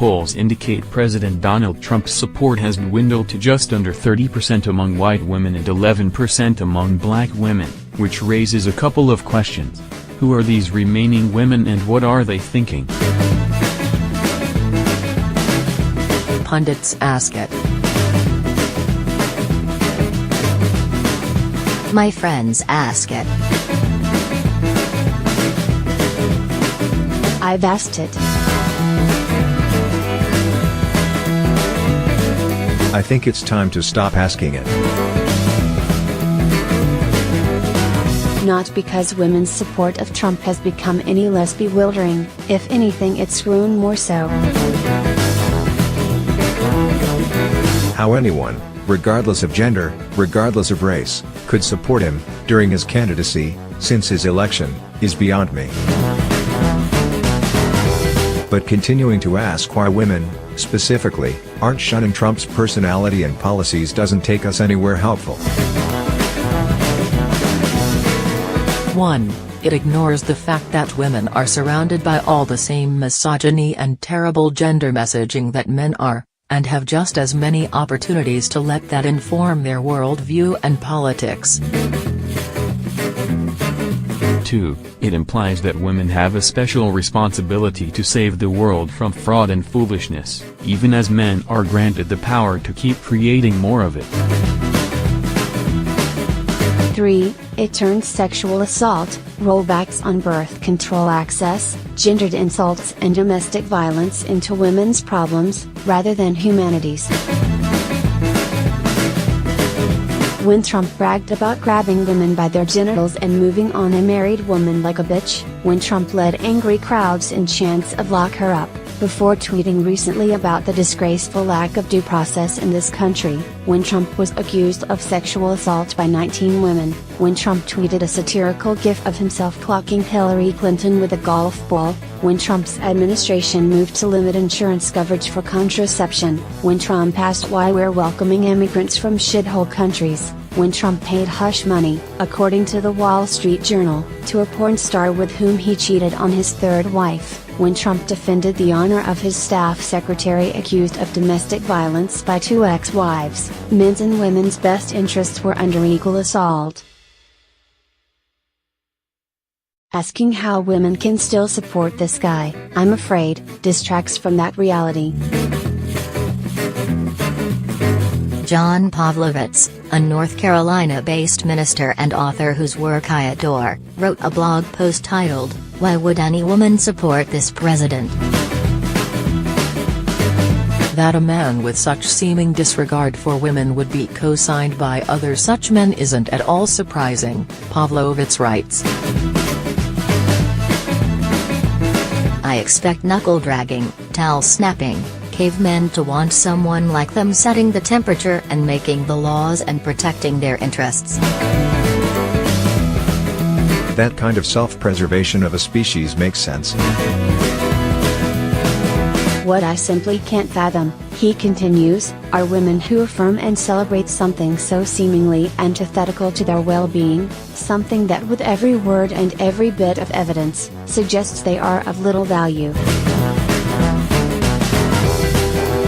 polls indicate President Donald Trump's support has dwindled to just under 30% among white women and 11% among black women, which raises a couple of questions. Who are these remaining women and what are they thinking? Pundits ask it. My friends ask it. I've asked it. I think it's time to stop asking it. Not because women's support of Trump has become any less bewildering, if anything it's grown more so. How anyone, regardless of gender, regardless of race, could support him during his candidacy, since his election, is beyond me. But continuing to ask why women, specifically, aren't shunning Trump's personality and policies doesn't take us anywhere helpful. 1. It ignores the fact that women are surrounded by all the same misogyny and terrible gender messaging that men are, and have just as many opportunities to let that inform their worldview and politics. 2. It implies that women have a special responsibility to save the world from fraud and foolishness, even as men are granted the power to keep creating more of it. 3. It turns sexual assault, rollbacks on birth control access, gendered insults and domestic violence into women's problems, rather than humanities. When Trump bragged about grabbing women by their genitals and moving on a married woman like a bitch, when Trump led angry crowds in chants of "lock her up," before tweeting recently about the disgraceful lack of due process in this country, when Trump was accused of sexual assault by 19 women, when Trump tweeted a satirical gif of himself clocking Hillary Clinton with a golf ball, when Trump's administration moved to limit insurance coverage for contraception, when Trump asked why we're welcoming immigrants from shithole countries, when Trump paid hush money, according to the Wall Street Journal, to a porn star with whom he cheated on his third wife, when Trump defended the honor of his staff secretary accused of domestic violence by 2 ex-wives, men's and women's best interests were under equal assault. Asking how women can still support this guy, I'm afraid, distracts from that reality. John Pavlovitz, a North Carolina-based minister and author whose work I adore, wrote a blog post titled, "Why Would Any Woman Support This President?" That a man with such seeming disregard for women would be co-signed by other such men isn't at all surprising, Pavlovitz writes. I expect knuckle-dragging, towel-snapping, cavemen to want someone like them setting the temperature and making the laws and protecting their interests. That kind of self-preservation of a species makes sense. What I simply can't fathom, he continues, are women who affirm and celebrate something so seemingly antithetical to their well-being, something that with every word and every bit of evidence, suggests they are of little value.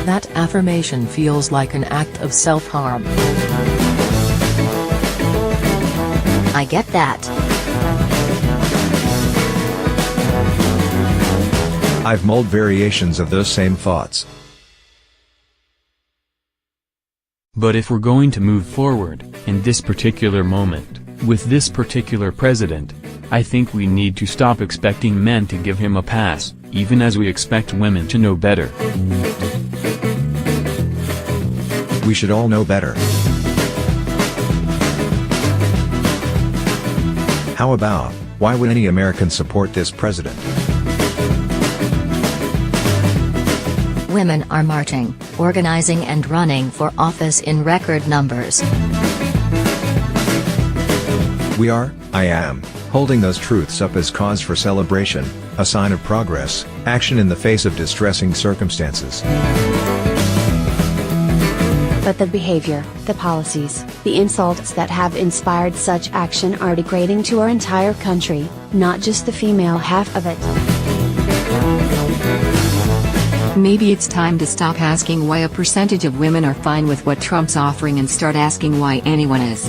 That affirmation feels like an act of self-harm. I get that. I've mulled variations of those same thoughts. But if we're going to move forward, in this particular moment, with this particular president, I think we need to stop expecting men to give him a pass, even as we expect women to know better. We should all know better. How about, why would any American support this president? Women are marching, organizing and running for office in record numbers. We are, I am, holding those truths up as cause for celebration, a sign of progress, action in the face of distressing circumstances. But the behavior, the policies, the insults that have inspired such action are degrading to our entire country, not just the female half of it. Maybe it's time to stop asking why a percentage of women are fine with what Trump's offering and start asking why anyone is.